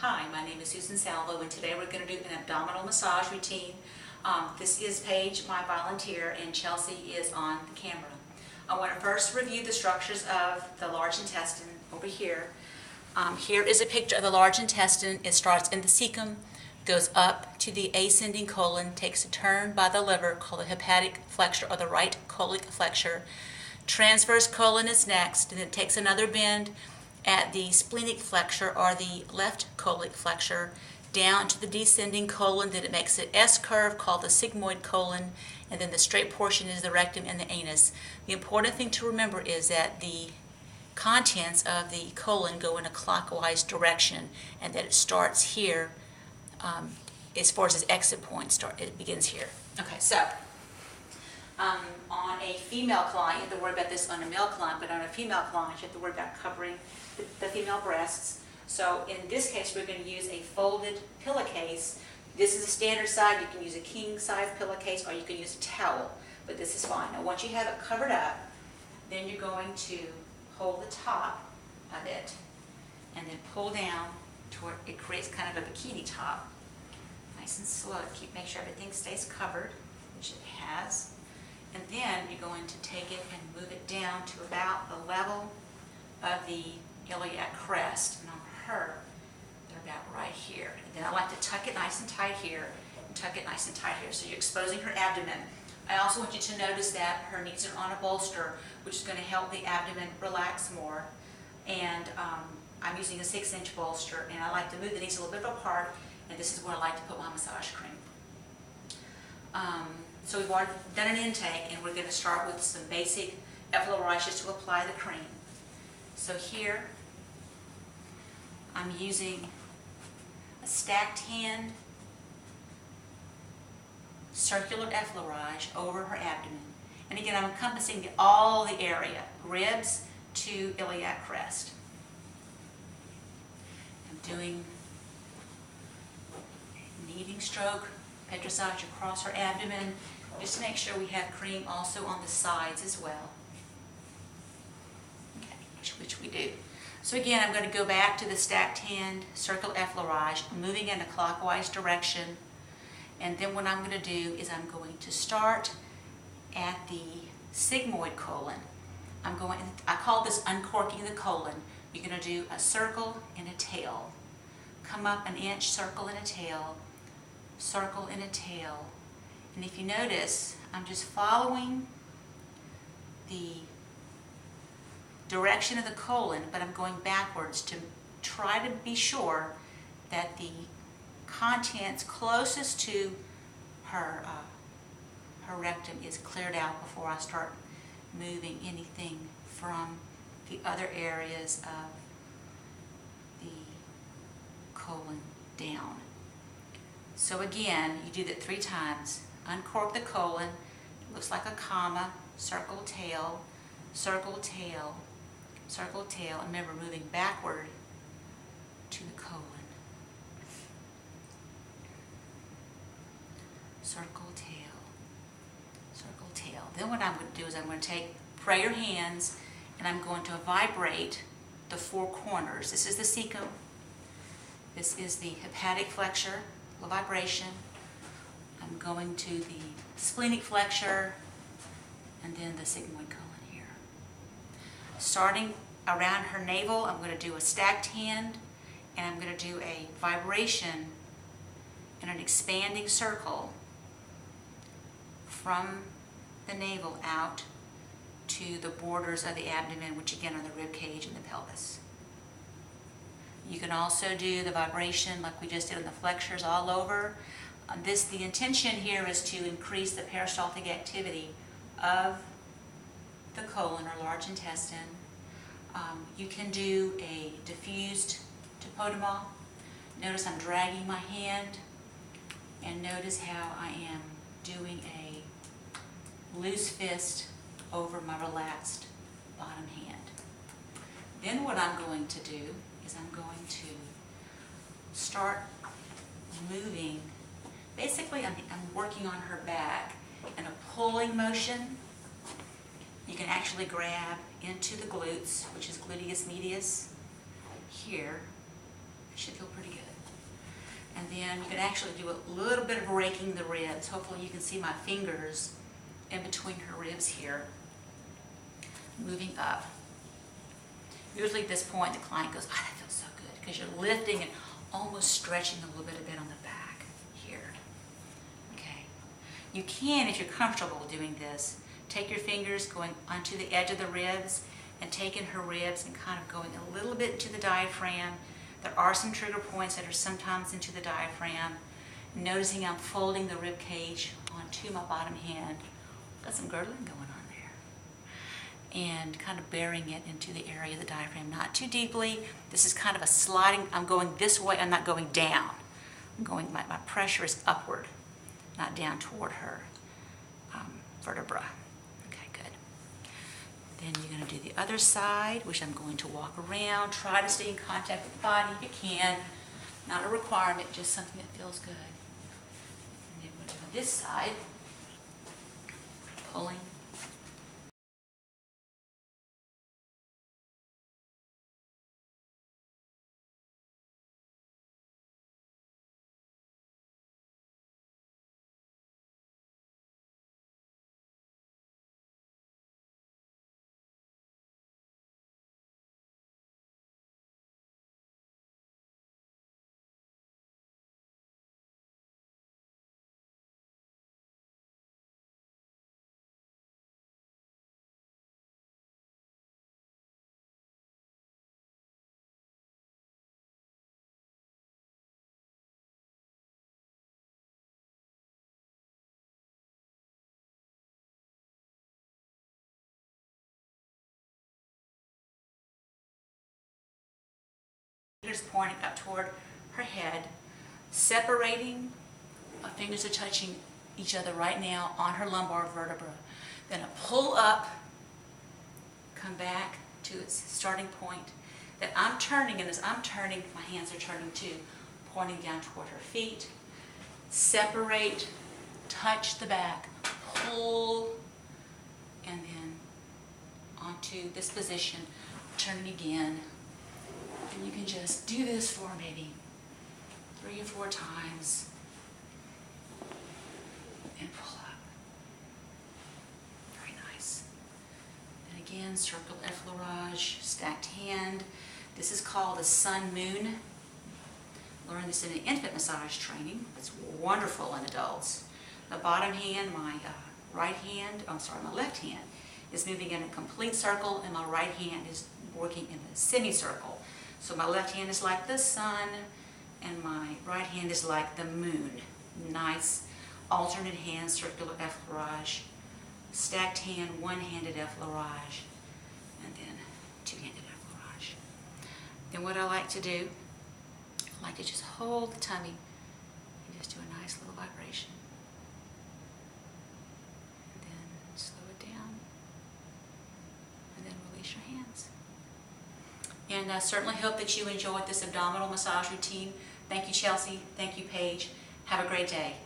Hi, my name is Susan Salvo, and today we're going to do an abdominal massage routine. This is Paige, my volunteer, and Chelsea is on the camera. I want to first review the structures of the large intestine over here. Here is a picture of the large intestine. It starts in the cecum, goes up to the ascending colon, takes a turn by the liver called the hepatic flexure or the right colic flexure. Transverse colon is next, and it takes another bend at the splenic flexure or the left colic flexure down to the descending colon. Then it makes an S curve called the sigmoid colon, and then the straight portion is the rectum and the anus. The important thing to remember is that the contents of the colon go in a clockwise direction, and that it starts here as far as its exit point. It begins here. Okay, so on a female client, you have to worry about this on a male client, but on a female client, you have to worry about covering the female breasts. So in this case, we're going to use a folded pillowcase. This is a standard size. You can use a king size pillowcase, or you can use a towel, but this is fine. Now once you have it covered up, then you're going to hold the top of it and then pull down to where it creates kind of a bikini top. Nice and slow. Make sure everything stays covered, which it has. And then you're going to take it and move it down to about the level of the iliac crest. And on her, they're about right here. And then I like to tuck it nice and tight here, and tuck it nice and tight here. So you're exposing her abdomen. I also want you to notice that her knees are on a bolster, which is going to help the abdomen relax more. And I'm using a 6-inch bolster, and I like to move the knees a little bit apart, and this is where I like to put my massage cream. So we've already done an intake, and we're going to start with some basic effleurages to apply the cream. So here, I'm using a stacked hand circular effleurage over her abdomen. And again, I'm encompassing all the area, ribs to iliac crest. I'm doing kneading stroke, petrissage across her abdomen, just to make sure we have cream also on the sides as well. Okay, which we do. So again, I'm going to go back to the stacked hand circle effleurage, moving in a clockwise direction. And then what I'm going to do is I'm going to start at the sigmoid colon. I call this uncorking the colon. You're going to do a circle and a tail. Come up an inch, circle and a tail, circle and a tail. And if you notice, I'm just following the direction of the colon, but I'm going backwards to try to be sure that the contents closest to her rectum is cleared out before I start moving anything from the other areas of the colon down. So again, you do that 3 times. Uncork the colon, it looks like a comma, circle tail, circle tail, circle tail, and remember moving backward to the colon. Circle tail, circle tail. Then what I'm going to do is I'm going to pray your hands, and I'm going to vibrate the 4 corners. This is the cecum. This is the hepatic flexure, the vibration. I'm going to the splenic flexure, and then the sigmoid colon here. Starting around her navel, I'm going to do a stacked hand, and I'm going to do a vibration in an expanding circle from the navel out to the borders of the abdomen, which again are the rib cage and the pelvis. You can also do the vibration like we just did on the flexures all over. The intention here is to increase the peristaltic activity of the colon or large intestine. You can do a diffused Paediatrica. Notice I'm dragging my hand, and notice how I am doing a loose fist over my relaxed bottom hand. Then what I'm going to do is I'm going to start moving. Basically, I'm working on her back in a pulling motion. You can actually grab into the glutes, which is gluteus medius, here, It should feel pretty good. And then you can actually do a little bit of raking the ribs. Hopefully you can see my fingers in between her ribs here, moving up. Usually at this point the client goes, oh, that feels so good, because you're lifting and almost stretching a little bit on the back here. Okay. You can, if you're comfortable doing this, take your fingers going onto the edge of the ribs and taking her ribs and kind of going a little bit into the diaphragm. There are some trigger points that are sometimes into the diaphragm. Noticing I'm folding the rib cage onto my bottom hand. Got some girdling going on there. And kind of burying it into the area of the diaphragm, not too deeply. This is kind of a sliding, I'm going this way, I'm not going down. I'm going, my pressure is upward, not down toward her vertebra. Okay, good. Then you're going to do the other side, which I'm going to walk around. Try to stay in contact with the body if you can. Not a requirement, just something that feels good. And then we'll do this side, pulling. Fingers pointing up toward her head, separating. My fingers are touching each other right now on her lumbar vertebra. Then a pull up, come back to its starting point. Then I'm turning, and as I'm turning, my hands are turning too, pointing down toward her feet. Separate, touch the back, pull, and then onto this position, turning again. And you can just do this for maybe 3 or 4 times and pull up. Very nice. And again, circle effleurage, stacked hand. This is called the sun moon. Learn this in an infant massage training. It's wonderful in adults. The bottom hand, my my left hand is moving in a complete circle, and my right hand is working in a semicircle. So my left hand is like the sun, and my right hand is like the moon. Nice alternate hand circular effleurage, stacked hand, one-handed effleurage, and then two-handed effleurage. Then what I like to do, I like to just hold the tummy and just do a nice little vibration. And then slow it down, and then release your hands. And I certainly hope that you enjoyed this abdominal massage routine. Thank you, Chelsea. Thank you, Paige. Have a great day.